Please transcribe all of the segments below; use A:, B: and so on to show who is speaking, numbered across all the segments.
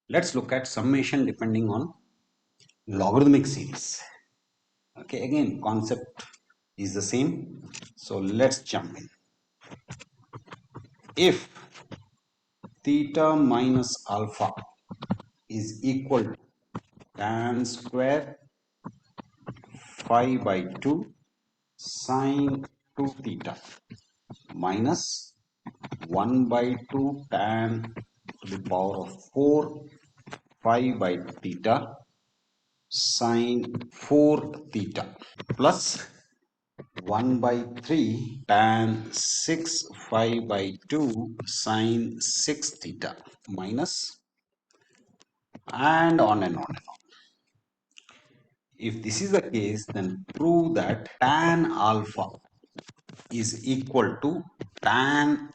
A: Let's look at summation depending on logarithmic series. Okay, again, concept is the same. So let's jump in. If theta minus alpha is equal to tan square phi by 2 sine 2 theta minus 1 by 2 tan to the power of 4 phi by theta sine 4 theta plus 1 by 3 tan 6 phi by 2 sine 6 theta minus and on and on and on. If this is the case, then prove that tan alpha is equal to tan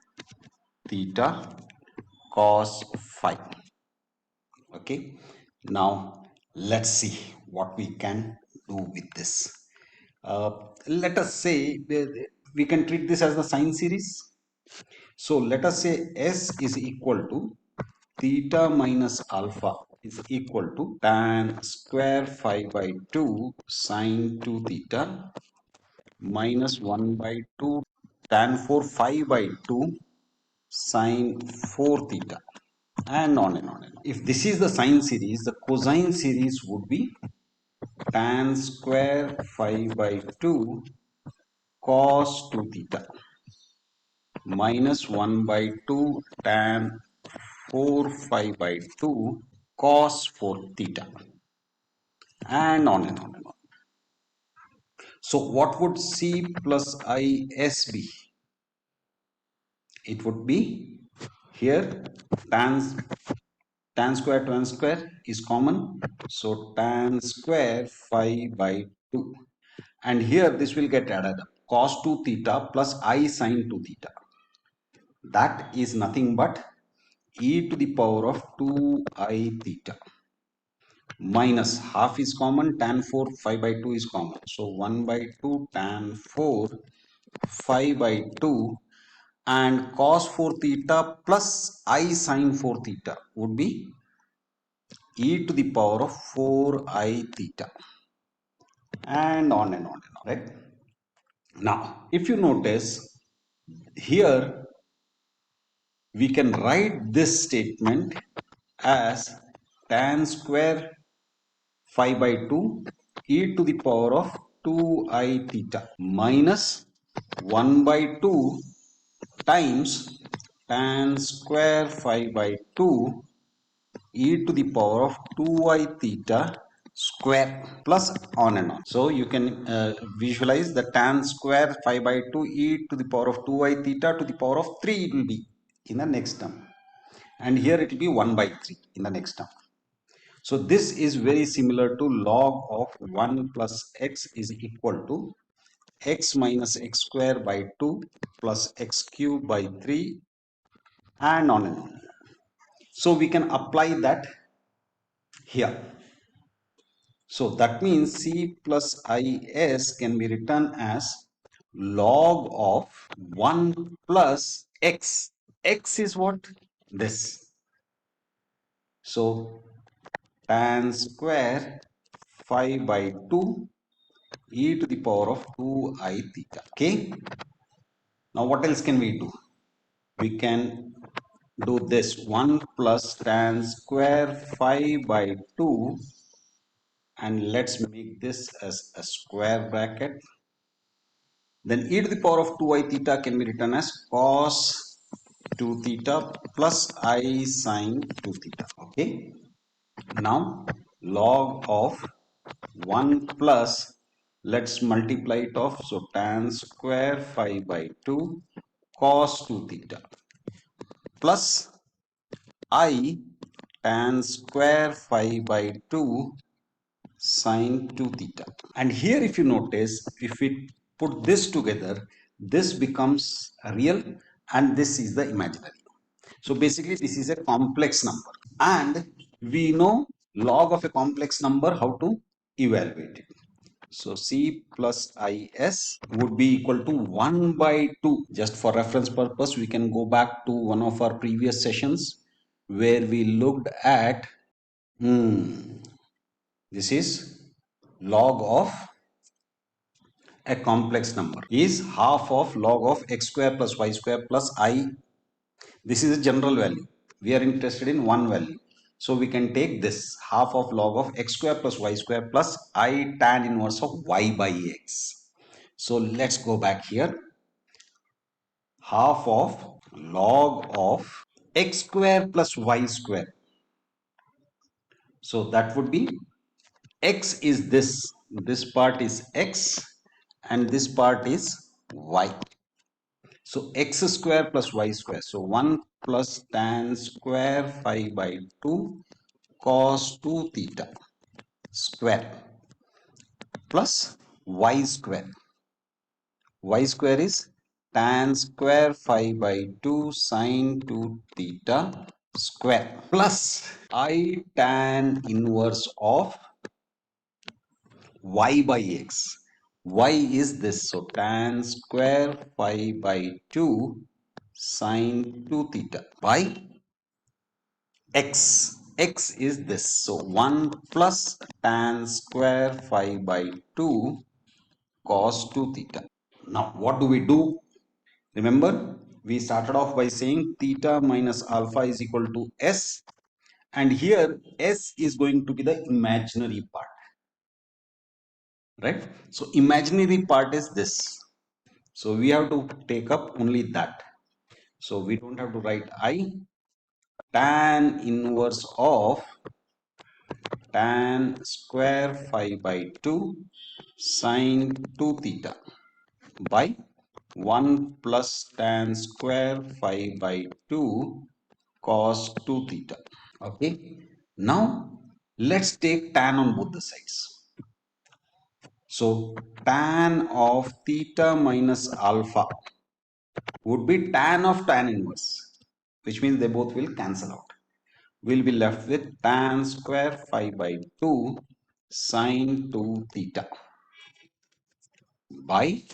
A: theta cos phi. Okay, now let's see what we can do with this. Let us say we can treat this as the sine series. So let us say S is equal to theta minus alpha is equal to tan square phi by 2 sine 2 theta minus 1 by 2 tan 4 phi by 2 sine 4 theta and on and on and on. If this is the sine series, the cosine series would be tan square phi by 2 cos 2 theta minus 1 by 2 tan 4 phi by 2 cos 4 theta and on and on and on. So what would C plus IS be? It would be here tan square is common. So tan square phi by 2. And here this will get added up. Cos 2 theta plus I sin 2 theta. That is nothing but e to the power of 2I theta. Minus half is common, tan 4 phi by 2 is common. So 1 by 2 tan 4 phi by 2 and cos 4 theta plus I sin 4 theta would be e to the power of 4I theta and on and on and on, right? Now, if you notice here, we can write this statement as tan square phi by 2 e to the power of 2I theta minus 1 by 2 times tan square phi by 2 e to the power of 2I theta square plus on and on. So you can visualize the tan square phi by 2 e to the power of 2I theta to the power of 3 it will be in the next term. And here it will be 1 by 3 in the next term. So this is very similar to log of 1 plus x is equal to x minus x square by 2 plus x cube by 3 and on and on. So we can apply that here. So that means C plus IS can be written as log of 1 plus x. X is what? This. So tan square phi by 2 e to the power of 2I theta. Okay. Now what else can we do? We can do this 1 plus tan square phi by 2 and let's make this as a square bracket. Then e to the power of 2I theta can be written as cos 2 theta plus I sin 2 theta. Okay. Now log of 1 plus, let's multiply it off. So tan square phi by 2 cos 2 theta plus I tan square phi by 2 sine 2 theta. And here if you notice, if we put this together, this becomes a real and this is the imaginary. So basically this is a complex number and we know log of a complex number how to evaluate it. So C plus IS would be equal to 1 by 2. Just for reference purpose, we can go back to one of our previous sessions where we looked at This is log of a complex number is half of log of x square plus y square plus I. This is a general value. We are interested in one value. So we can take this half of log of x square plus y square plus I tan inverse of y by x. So let's go back here. Half of log of x square plus y square. So that would be x is this part is x and this part is y. So x square plus y square. So 1 plus tan square phi by 2 cos 2 theta square plus y square. Y square is tan square phi by 2 sin 2 theta square plus I tan inverse of y by x. Y is this. So tan square phi by 2 sin 2 theta by x. X is this. So 1 plus tan square phi by 2 cos 2 theta. Now what do we do? Remember, we started off by saying theta minus alpha is equal to s, and here s is going to be the imaginary part, right? So imaginary part is this. So we have to take up only that. So we don't have to write I. Tan inverse of tan square phi by 2 sin 2 theta by 1 plus tan square phi by 2 cos 2 theta. Okay. Now let's take tan on both the sides. So tan of theta minus alpha would be tan of tan inverse, which means they both will cancel out. We'll be left with tan square phi by 2 sin 2 theta by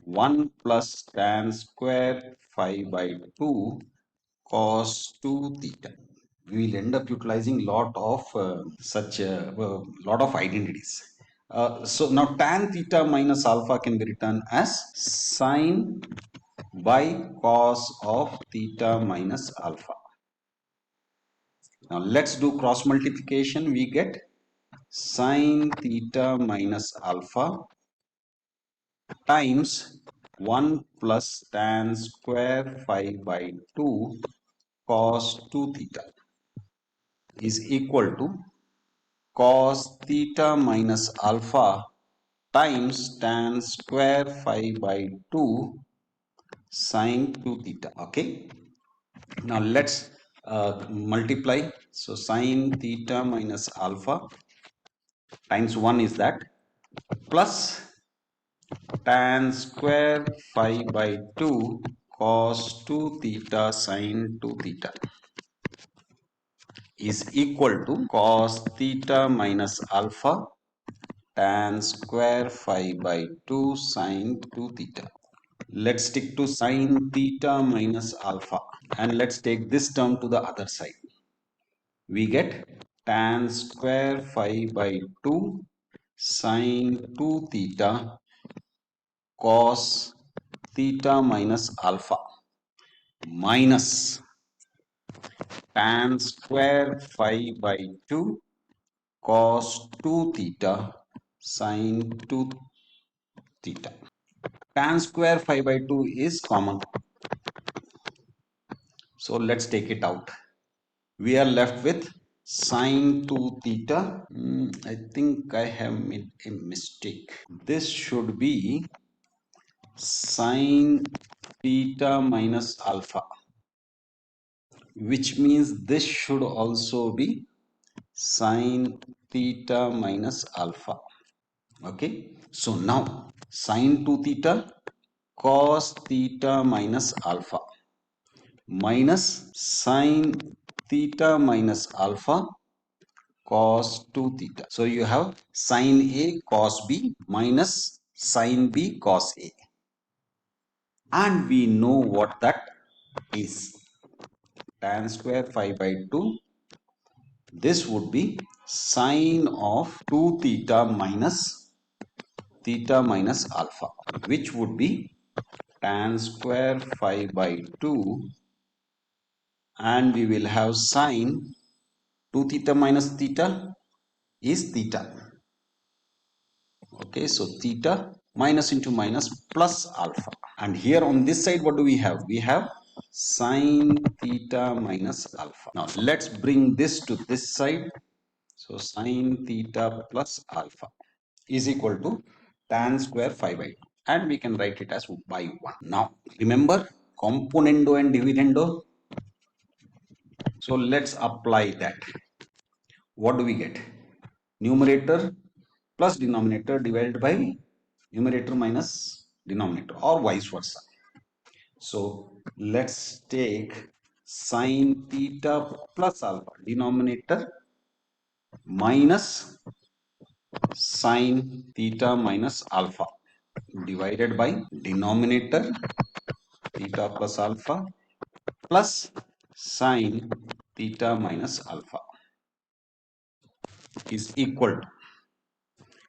A: 1 plus tan square phi by 2 cos 2 theta. We will end up utilizing lot of such lot of identities. So now tan theta minus alpha can be written as sine by cos of theta minus alpha. Now let's do cross multiplication. We get sine theta minus alpha times 1 plus tan square phi by 2 cos 2 theta is equal to cos theta minus alpha times tan square phi by 2 sin 2 theta. Okay. Now let's multiply. So sin theta minus alpha times 1 is that plus tan square phi by 2 cos 2 theta sin 2 theta is equal to cos theta minus alpha tan square phi by 2 sin 2 theta. Let's stick to sin theta minus alpha and let's take this term to the other side. We get tan square phi by 2 sin 2 theta cos theta minus alpha minus tan square phi by 2 cos 2 theta sin 2 theta. Tan square phi by 2 is common. So let's take it out. We are left with sin 2 theta. I think I have made a mistake. This should be sin theta minus alpha, which means this should also be sin theta minus alpha. Okay. So now sin 2 theta cos theta minus alpha minus sin theta minus alpha cos 2 theta. So you have sin A cos B minus sin B cos A. And we know what that is. Tan square phi by 2 This would be sine of 2 theta minus alpha, which would be tan square phi by 2, and we will have sine 2 theta minus theta is theta. Okay, so theta minus into minus plus alpha. And here on this side, what do we have? We have sine theta minus alpha. Now let's bring this to this side. So sine theta plus alpha is equal to tan square phi by 2. And we can write it as by 1. Now remember componendo and dividendo. So let's apply that. What do we get? Numerator plus denominator divided by numerator minus denominator, or vice versa. So let's take sine theta plus alpha, denominator, minus sine theta minus alpha, divided by denominator theta plus alpha plus sine theta minus alpha is equal to,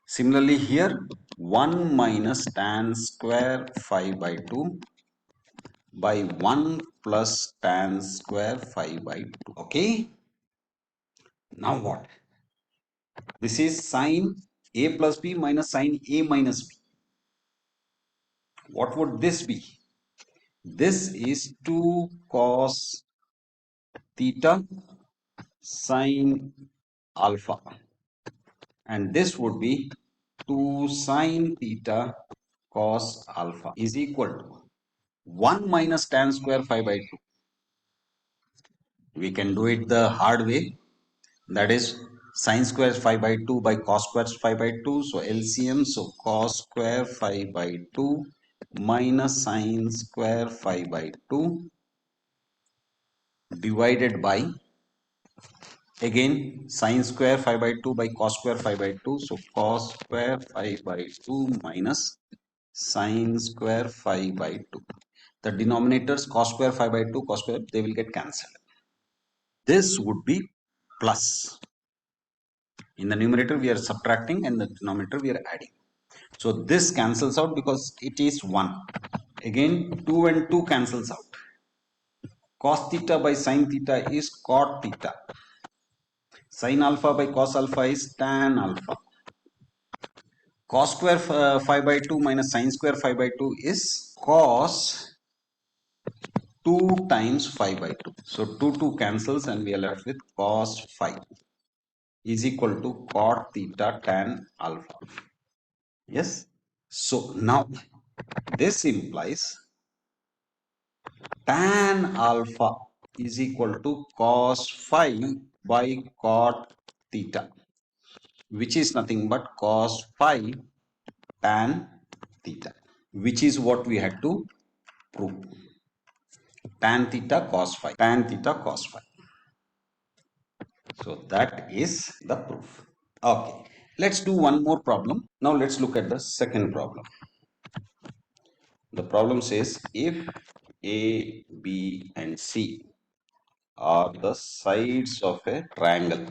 A: similarly here, 1 minus tan square phi by 2 by 1 plus tan square phi by 2. Okay, now what? This is sine a plus b minus sine a minus b. What would this be? This is 2 cos theta sine alpha, and this would be 2 sine theta cos alpha is equal to 1 minus tan square phi by 2. We can do it the hard way, that is sine square phi by 2 by cos square phi by 2. So LCM, so cos square phi by 2 minus sine square phi by 2 divided by, again, sine square phi by 2 by cos square phi by 2. So cos square phi by 2 minus sine square phi by 2. The denominators cos square phi by 2, cos square, they will get cancelled. This would be plus. In the numerator we are subtracting, and the denominator we are adding. So this cancels out because it is 1. Again 2 and 2 cancels out. Cos theta by sin theta is cot theta. Sin alpha by cos alpha is tan alpha. Cos square phi by 2 minus sin square phi by 2 is cos 2 times phi by 2. So 2 cancels and we are left with cos phi is equal to cot theta tan alpha. Yes. So now this implies tan alpha is equal to cos phi by cot theta, which is nothing but cos phi tan theta, which is what we had to prove. Tan theta cos phi, tan theta cos phi. So that is the proof. Okay, let's do one more problem. Now let's look at the second problem. The problem says if A, B and C are the sides of a triangle,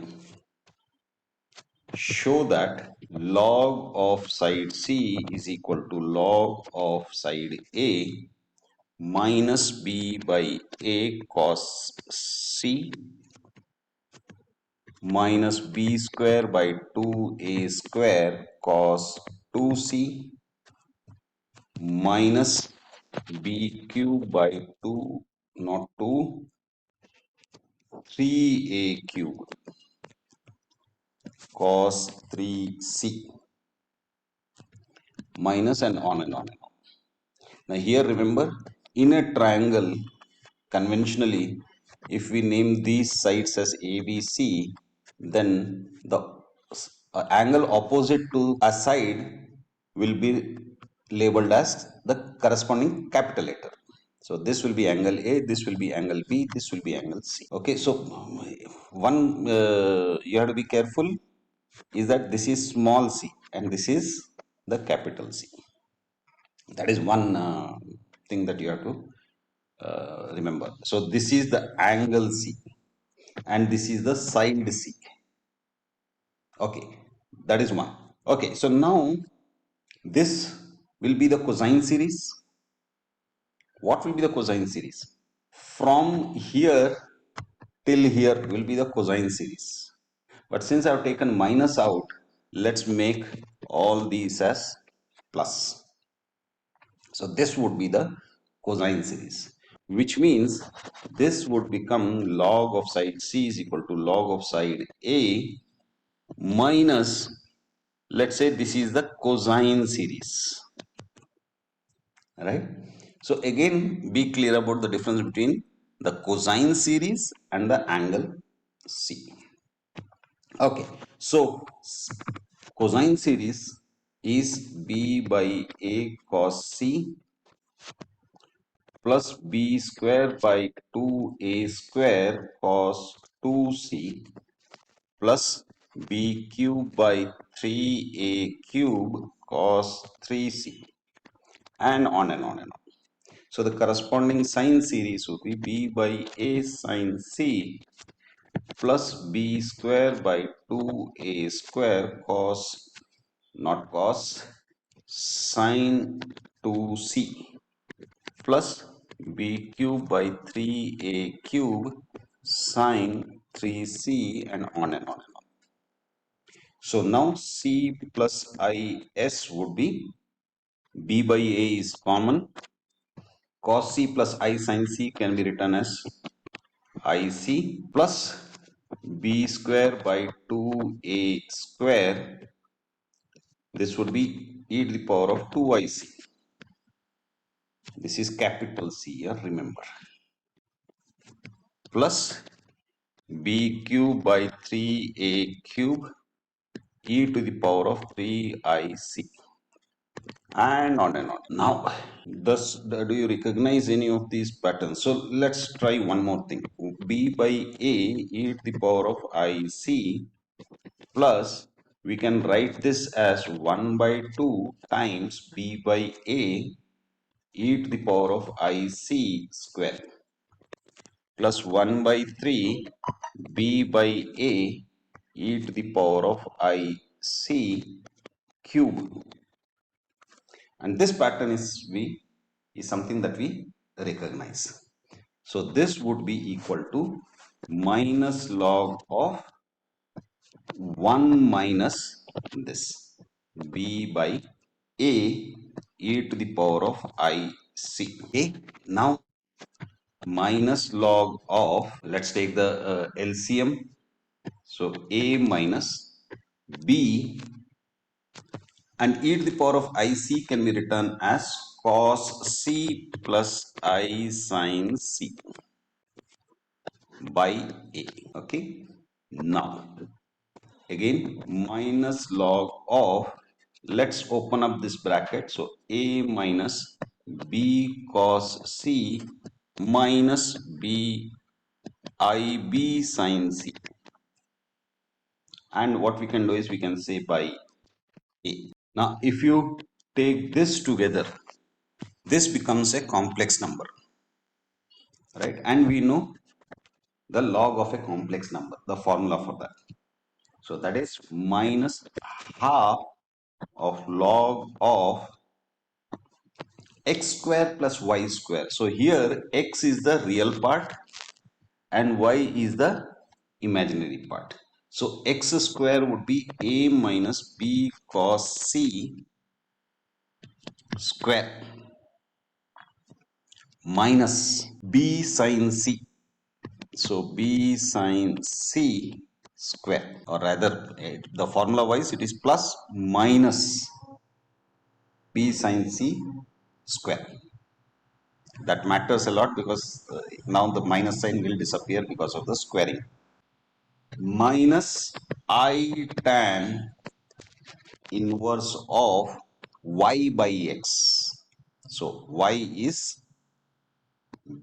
A: show that log of side C is equal to log of side A minus B by A cos C minus B square by 2A square cos 2C minus B cube by 2, not 2, 3A cube cos 3C minus, and on and on and on. Now here remember, in a triangle, conventionally, if we name these sides as ABC, then the angle opposite to a side will be labeled as the corresponding capital letter. So this will be angle A, this will be angle B, this will be angle C. Okay, so one you have to be careful is that this is small c and this is the capital C. That is one thing that you have to remember. So this is the angle C. and this is the side C. Okay, that is one. Okay, so now this will be the cosine series. What will be the cosine series? From here till here will be the cosine series. But since I have taken minus out, let's make all these as plus. So this would be the cosine series, which means this would become log of side C is equal to log of side A minus, let's say this is the cosine series, right? So again, be clear about the difference between the cosine series and the angle C. Okay, so cosine series is B by A cos C plus B square by 2A square cos 2C plus B cube by 3A cube cos 3C, and on and on and on. So the corresponding sine series would be B by A sine C plus B square by 2A square cos, not cos, sine 2C plus B cube by 3A cube sine 3C, and on and on and on. So now C plus IS would be B by A is common. Cos C plus I sin C can be written as IC plus B square by 2A square. This would be e to the power of 2IC. This is capital C here, remember. Plus B cube by 3A cube e to the power of 3IC, and on and on. Now, do you recognize any of these patterns? So let's try one more thing. B by A e to the power of IC plus, we can write this as 1 by 2 times B by A e to the power of IC square plus 1 by 3 B by A e to the power of IC cube. And this pattern is something that we recognize. So this would be equal to minus log of 1 minus this B by A e to the power of IC. Okay, now minus log of, let's take the LCM. So A minus B, and e to the power of IC can be written as cos C plus I sin C by A. Okay, now again minus log of, let's open up this bracket. So A minus B cos C minus B IB sin C, and what we can do is we can say by A. Now if you take this together, this becomes a complex number, right? And we know the log of a complex number, the formula for that. So that is minus half of log of x square plus y square. So here x is the real part and y is the imaginary part. So x square would be A minus B cos C square minus B sin C. So B sin C square, or rather the formula wise it is plus minus B sin C square. That matters a lot because now the minus sign will disappear because of the squaring. Minus I tan inverse of y by x. So y is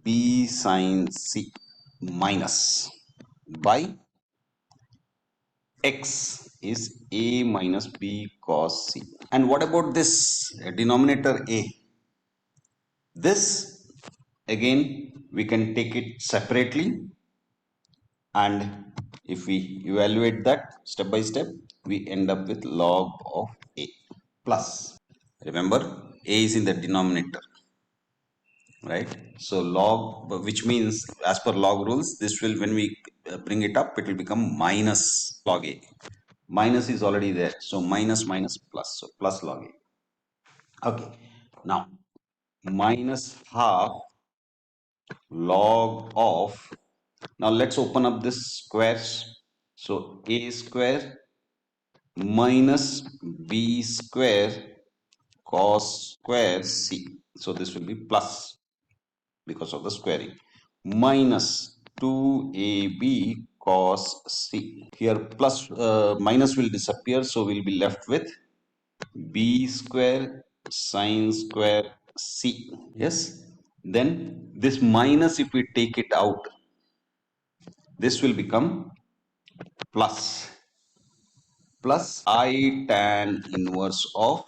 A: B sin C minus by x is A minus B cos C. And what about this denominator A? This again we can take it separately. And if we evaluate that step by step, we end up with log of A plus. Remember, A is in the denominator, right? So log, which means as per log rules, this will, when we bring it up, it will become minus log A. Minus is already there. So minus minus plus. So plus log A. Okay. Now minus half log of, now let's open up this squares. So A square minus B square cos square C. So this will be plus because of the squaring, minus 2AB cos C. Here plus minus will disappear, so we'll be left with B square sine square C. Yes. Then this minus, if we take it out, this will become plus I tan inverse of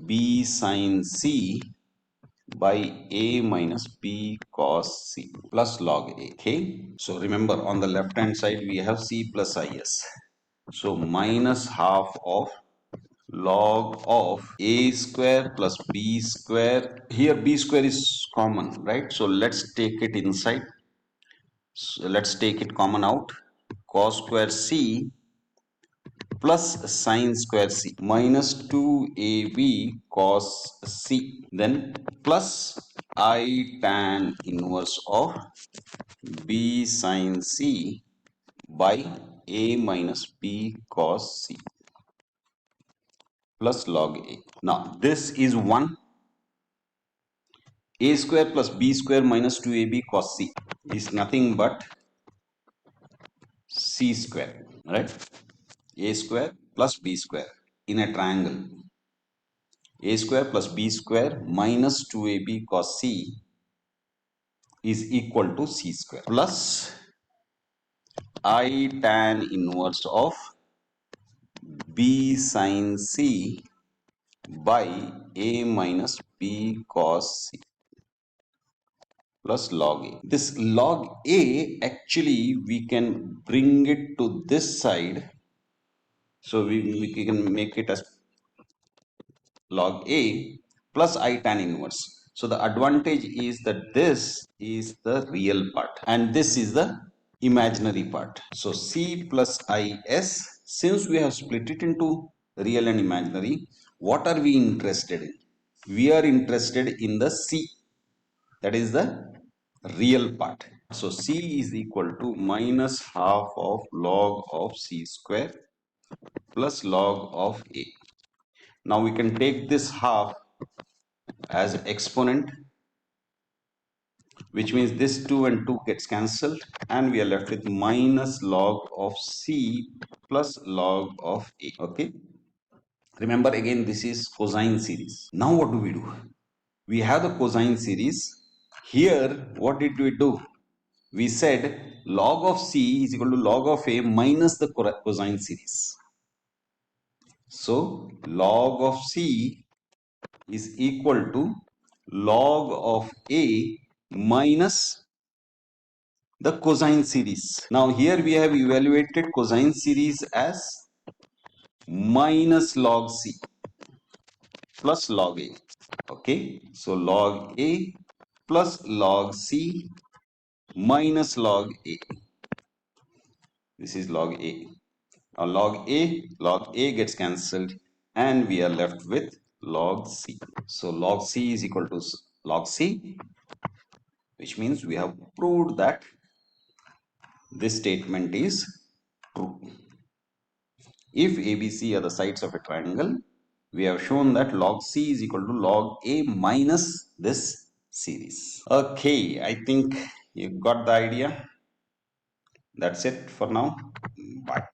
A: B sine C by A minus B cos C plus log A. Okay. So remember, on the left hand side we have C plus IS. So minus half of log of A square plus B square. Here B square is common, right? So let's take it inside. So let's take it common out. Cos square C plus sine square C minus 2AB cos C, then plus I tan inverse of B sine C by A minus B cos C plus log A. Now this is 1. A square plus B square minus 2AB cos C is nothing but C square, right? A square plus B square in a triangle. A square plus B square minus 2AB cos C is equal to C square plus I tan inverse of B sin C by A minus B cos C plus log A. This log A, actually we can bring it to this side. So we can make it as log A plus I tan inverse. So the advantage is that this is the real part and this is the imaginary part. So C plus IS, since we have split it into real and imaginary, what are we interested in? We are interested in the C, that is the real part. So C is equal to minus half of log of C square plus log of A. Now we can take this half as exponent, which means this 2 and 2 gets cancelled and we are left with minus log of C plus log of A. Okay. Remember, again, this is cosine series. Now what do? We have the cosine series. Here, what did we do? We said log of C is equal to log of A minus the cosine series. So log of C is equal to log of A minus the cosine series. Now here we have evaluated cosine series as minus log C plus log A. Okay, so log A plus log C minus log A. This is log A. Now log A gets cancelled and we are left with log C. So log C is equal to log C, which means we have proved that this statement is true. If ABC are the sides of a triangle, we have shown that log C is equal to log A minus this series. Okay, I think you got the idea. That's it for now. Bye.